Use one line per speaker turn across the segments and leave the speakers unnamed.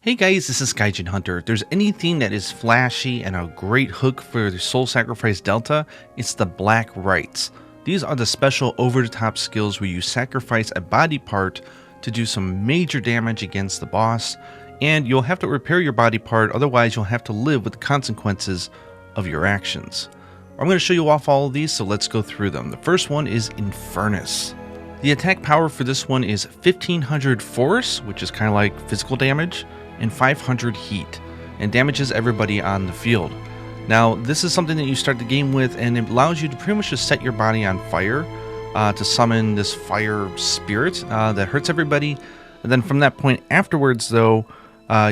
Hey guys, this is Gaijin Hunter. If there's anything that is flashy and a great hook for the Soul Sacrifice Delta, it's the Black Rites. These are the special over-the-top skills where you sacrifice a body part to do some major damage against the boss, and you'll have to repair your body part, otherwise you'll have to live with the consequences of your actions. I'm going to show you off all of these, so let's go through them. The first one is Infernus. The attack power for this one is 1500 force, which is kind of like physical damage, and 500 heat, and damages everybody on the field. Now, this is something that you start the game with, and it allows you to pretty much just set your body on fire to summon this fire spirit that hurts everybody. And then from that point afterwards, though,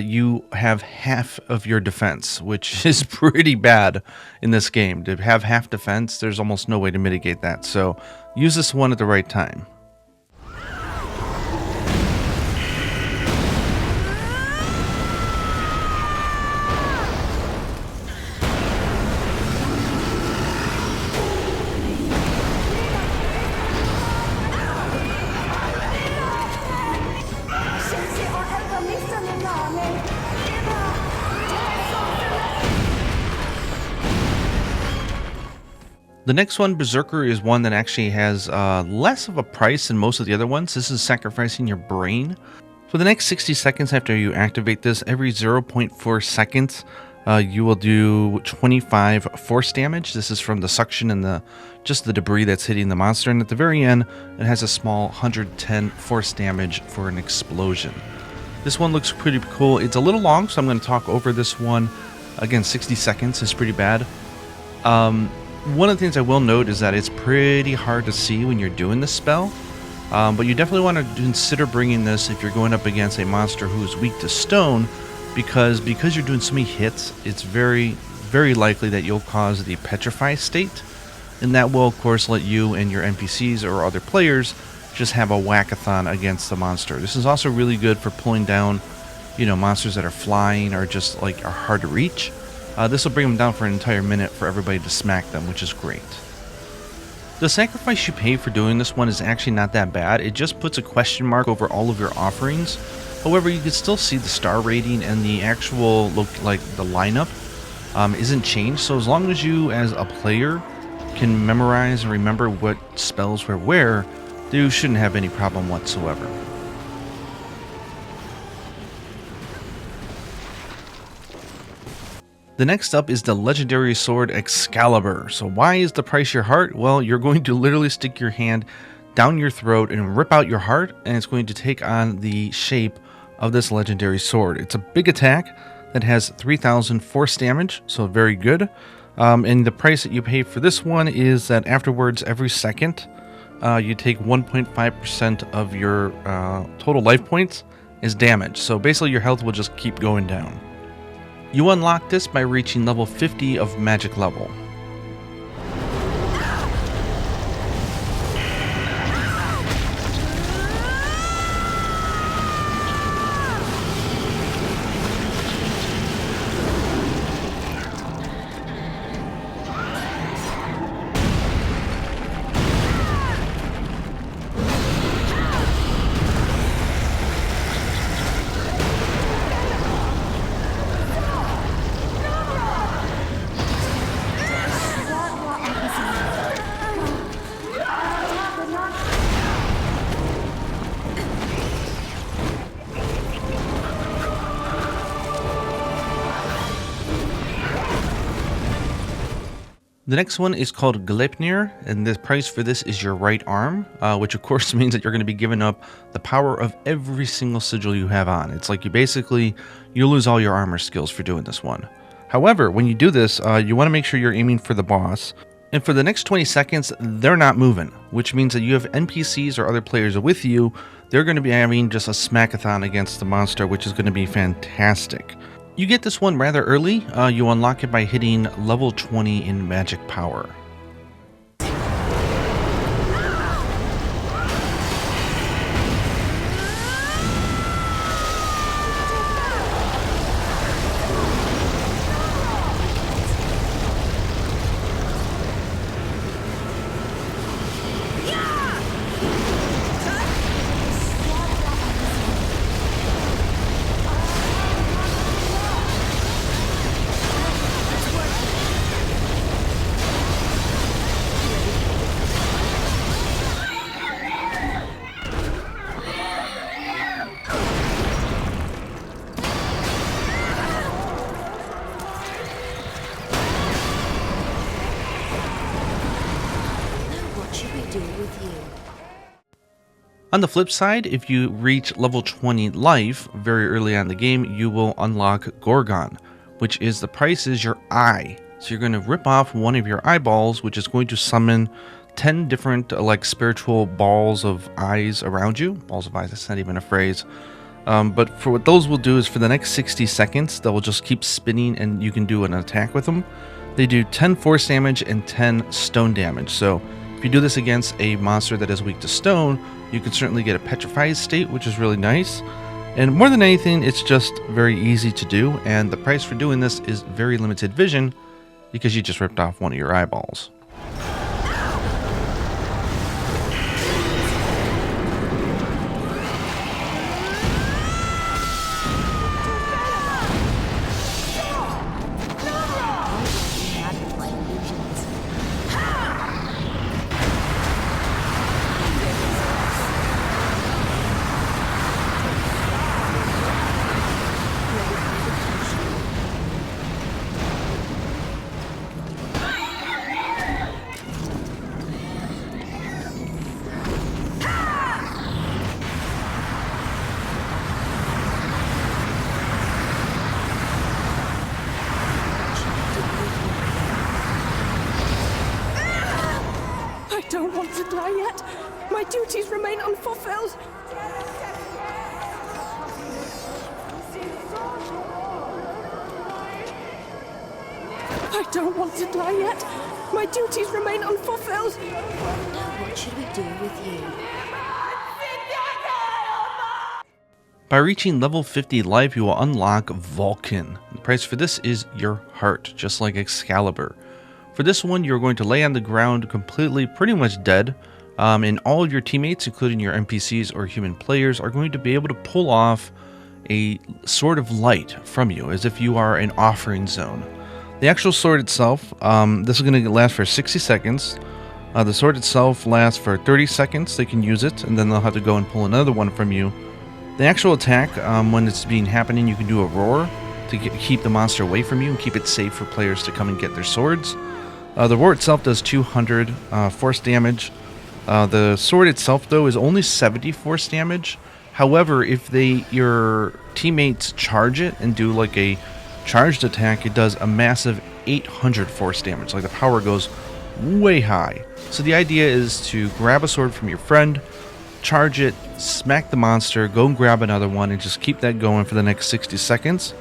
you have half of your defense, which is pretty bad in this game. To have half defense, there's almost no way to mitigate that. So use this one at the right time. The next one, Berserker, is one that actually has less of a price than most of the other ones. This is sacrificing your brain. For the next 60 seconds after you activate this, every 0.4 seconds, you will do 25 force damage. This is from the suction and just the debris that's hitting the monster. And at the very end, it has a small 110 force damage for an explosion. This one looks pretty cool. It's a little long, so I'm going to talk over this one. Again, 60 seconds is pretty bad. One of the things I will note is that it's pretty hard to see when you're doing this spell, but you definitely want to consider bringing this if you're going up against a monster who's weak to stone, because you're doing so many hits, it's very, very likely that you'll cause the petrify state, and that will, of course, let you and your NPCs or other players just have a whack-a-thon against the monster. This is also really good for pulling down, monsters that are flying or just are hard to reach. This will bring them down for an entire minute for everybody to smack them, which is great. The sacrifice you pay for doing this one is actually not that bad. It just puts a question mark over all of your offerings. However, you can still see the star rating, and the actual the lineup isn't changed. So as long as you, as a player, can memorize and remember what spells were where, you shouldn't have any problem whatsoever. The next up is the legendary sword Excalibur. So why is the price your heart? Well, you're going to literally stick your hand down your throat and rip out your heart, and it's going to take on the shape of this legendary sword. It's a big attack that has 3000 force damage, so very good. And the price that you pay for this one is that afterwards, every second, you take 1.5% of your total life points as damage. So basically your health will just keep going down. You unlock this by reaching level 50 of magic level. The next one is called Galipnear, and the price for this is your right arm, which of course means that you're going to be giving up the power of every single sigil you have on. It's like you lose all your armor skills for doing this one. However, when you do this, you want to make sure you're aiming for the boss, and for the next 20 seconds, they're not moving, which means that you have NPCs or other players with you. They're going to be having just a smackathon against the monster, which is going to be fantastic. You get this one rather early. You unlock it by hitting level 20 in magic power. On the flip side, if you reach level 20 life very early on in the game, you will unlock Gorgon, which is the price is your eye. So you're going to rip off one of your eyeballs, which is going to summon 10 different like spiritual balls of eyes around you. Balls of eyes, that's not even a phrase. But for what those will do is for the next 60 seconds, they will just keep spinning and you can do an attack with them. They do 10 force damage and 10 stone damage. So if you do this against a monster that is weak to stone, you can certainly get a petrified state, which is really nice. And more than anything, it's just very easy to do. And the price for doing this is very limited vision because you just ripped off one of your eyeballs.
I don't want to die yet. My duties remain unfulfilled. I don't want to die yet. My duties remain unfulfilled.
Now what should we do with you?
By reaching level 50 life, you will unlock Vulcan. The price for this is your heart, just like Excalibur. For this one, you're going to lay on the ground completely, pretty much dead, and all of your teammates, including your NPCs or human players, are going to be able to pull off a sword of light from you, as if you are an offering zone. The actual sword itself, this is going to last for 60 seconds. The sword itself lasts for 30 seconds. They can use it, and then they'll have to go and pull another one from you. The actual attack, when it's happening, you can do a roar to keep the monster away from you and keep it safe for players to come and get their swords. The roar itself does 200 force damage. The sword itself, though, is only 70 force damage. However, if your teammates charge it and do like a charged attack, it does a massive 800 force damage. Like the power goes way high. So the idea is to grab a sword from your friend, charge it, smack the monster, go and grab another one, and just keep that going for the next 60 seconds.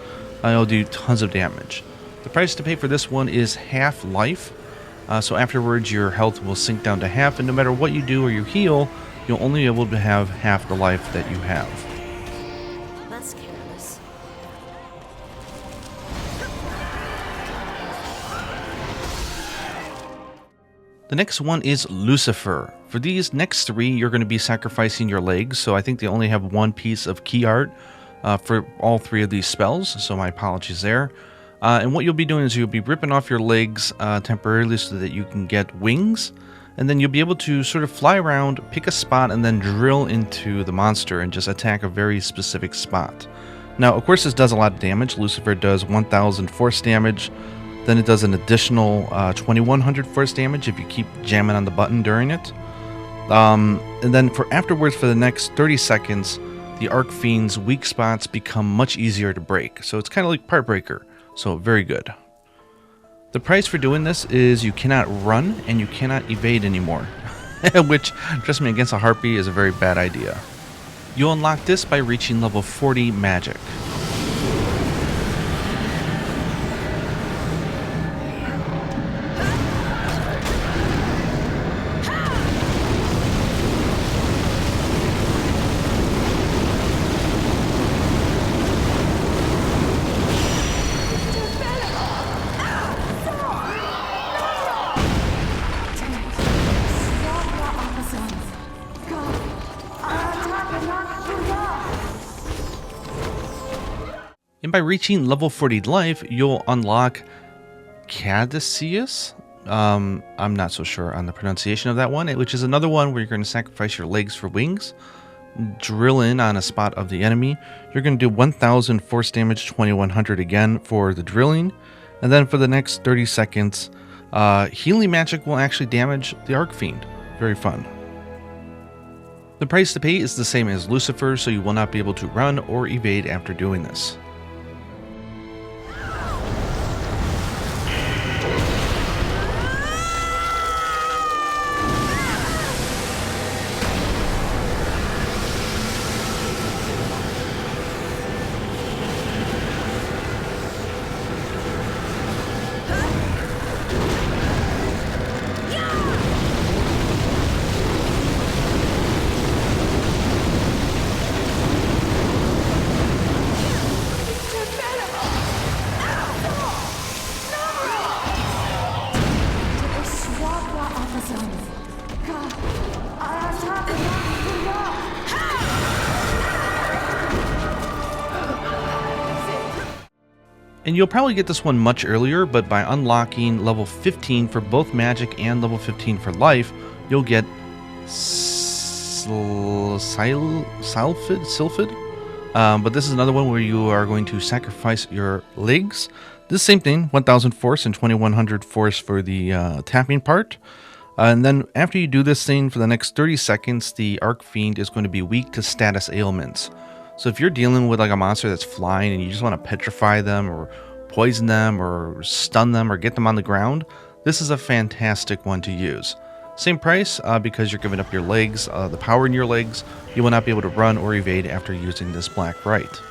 It'll do tons of damage. The price to pay for this one is half life. So afterwards, your health will sink down to half, and no matter what you do or you heal, you'll only be able to have half the life that you have.
That's careless.
The next one is Lucifer. For these next three, you're going to be sacrificing your legs, so I think they only have one piece of key art for all three of these spells, so my apologies there. And what you'll be doing is you'll be ripping off your legs temporarily so that you can get wings, and then you'll be able to sort of fly around, pick a spot, and then drill into the monster and just attack a very specific spot. Now, of course, this does a lot of damage. Lucifer does 1,000 force damage. Then it does an additional 2,100 force damage if you keep jamming on the button during it. And then afterwards, for the next 30 seconds, the Arc Fiend's weak spots become much easier to break. So it's kind of like Part Breaker. So very good. The price for doing this is you cannot run and you cannot evade anymore. Which, trust me, against a Harpy is a very bad idea. You'll unlock this by reaching level 40 magic. And by reaching level 40 life, you'll unlock Caddisius. I'm not so sure on the pronunciation of that one, which is another one where you're going to sacrifice your legs for wings, drill in on a spot of the enemy. You're going to do 1,000 force damage, 2,100 again for the drilling. And then for the next 30 seconds, healing magic will actually damage the Arc Fiend. Very fun. The price to pay is the same as Lucifer, so you will not be able to run or evade after doing this. And you'll probably get this one much earlier, but by unlocking level 15 for both magic and level 15 for life, you'll get Sylphid. But this is another one where you are going to sacrifice your legs. This same thing, 1000 force and 2100 force for the tapping part. And then after you do this thing for the next 30 seconds, the Fiend is going to be weak to status ailments. So if you're dealing with like a monster that's flying and you just want to petrify them or poison them or stun them or get them on the ground, this is a fantastic one to use. Same price because you're giving up your legs, the power in your legs. You will not be able to run or evade after using this black rite.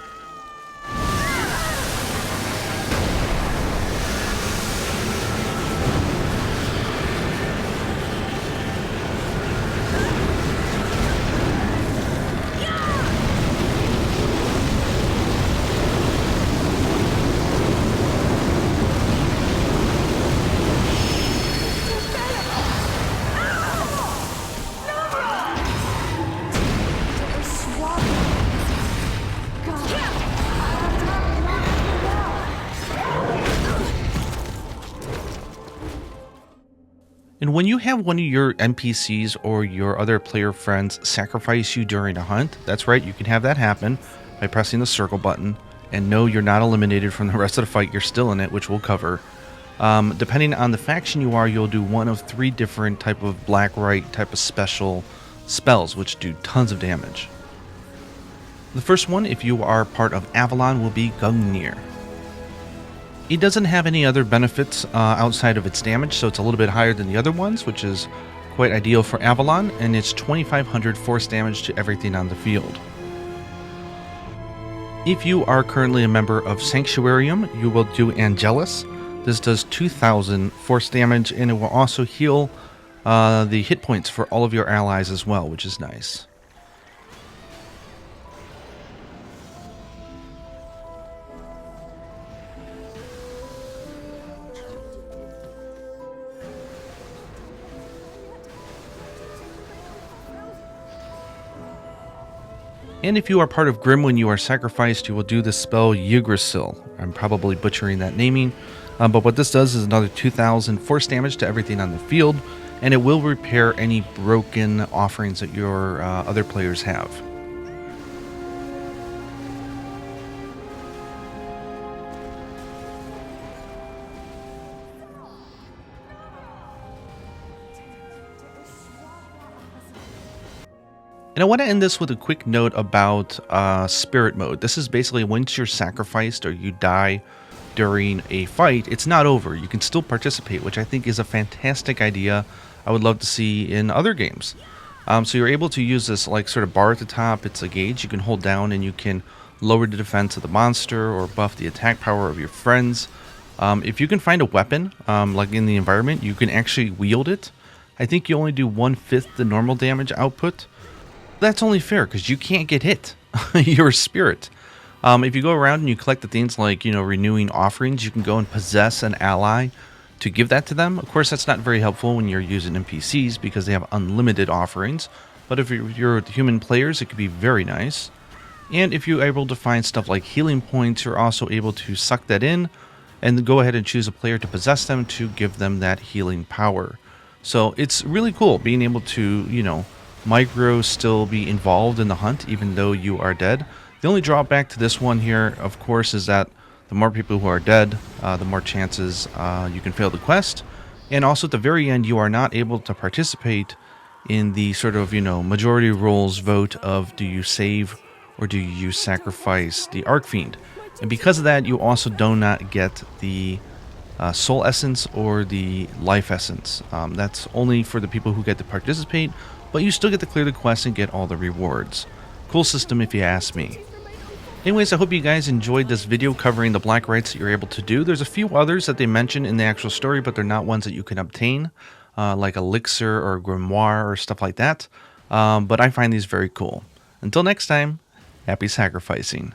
And when you have one of your NPCs or your other player friends sacrifice you during a hunt, that's right, you can have that happen by pressing the circle button. And no, you're not eliminated from the rest of the fight, you're still in it, which we'll cover. Depending on the faction you are, you'll do one of 3 different type of black rite type of special spells, which do tons of damage. The first one, if you are part of Avalon, will be Galipnear. It doesn't have any other benefits outside of its damage, so it's a little bit higher than the other ones, which is quite ideal for Avalon, and it's 2500 force damage to everything on the field. If you are currently a member of Sanctuarium, you will do Angelus. This does 2000 force damage, and it will also heal the hit points for all of your allies as well, which is nice. And if you are part of Grim when you are sacrificed, you will do the spell Yogasil. I'm probably butchering that naming, but what this does is another 2000 force damage to everything on the field, and it will repair any broken offerings that your other players have. And I want to end this with a quick note about spirit mode. This is basically once you're sacrificed or you die during a fight, it's not over. You can still participate, which I think is a fantastic idea. I would love to see in other games. So you're able to use this like sort of bar at the top. It's a gauge you can hold down and you can lower the defense of the monster or buff the attack power of your friends. If you can find a weapon, like in the environment, you can actually wield it. I think you only do 1/5 the normal damage output. That's only fair because you can't get hit. You're a spirit. If you go around and you collect the things like, renewing offerings, you can go and possess an ally to give that to them. Of course, that's not very helpful when you're using NPCs because they have unlimited offerings. But if you're human players, it could be very nice. And if you're able to find stuff like healing points, you're also able to suck that in and go ahead and choose a player to possess them to give them that healing power. So it's really cool being able to, micro still be involved in the hunt even though you are dead. The only drawback to this one here, of course, is that the more people who are dead, the more chances you can fail the quest. And also at the very end, you are not able to participate in the sort of, majority rules vote of do you save or do you sacrifice the Archfiend. And because of that, you also do not get the soul essence or the life essence. That's only for the people who get to participate, but you still get to clear the quest and get all the rewards. Cool system if you ask me. Anyways, I hope you guys enjoyed this video covering the black rites that you're able to do. There's a few others that they mention in the actual story, but they're not ones that you can obtain, like elixir or grimoire or stuff like that. But I find these very cool. Until next time, happy sacrificing.